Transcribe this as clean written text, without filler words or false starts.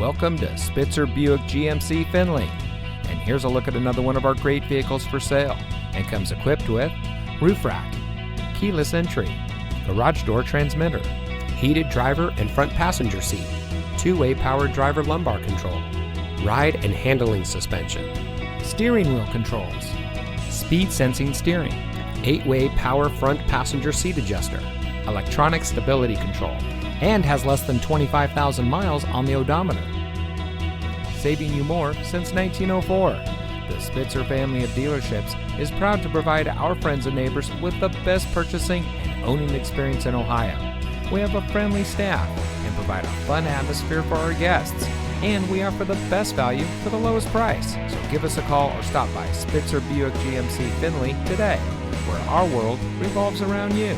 Welcome to Spitzer Buick GMC Findlay. And here's a look at another one of our great vehicles for sale, and comes equipped with roof rack, keyless entry, garage door transmitter, heated driver and front passenger seat, two-way power driver lumbar control, ride and handling suspension, steering wheel controls, speed sensing steering, 8-way power front passenger seat adjuster, electronic stability control, and has less than 25,000 miles on the odometer. Saving you more since 1904. The Spitzer family of dealerships is proud to provide our friends and neighbors with the best purchasing and owning experience in Ohio. We have a friendly staff and provide a fun atmosphere for our guests, and we offer the best value for the lowest price. So give us a call or stop by Spitzer Buick GMC Findlay today, where our world revolves around you.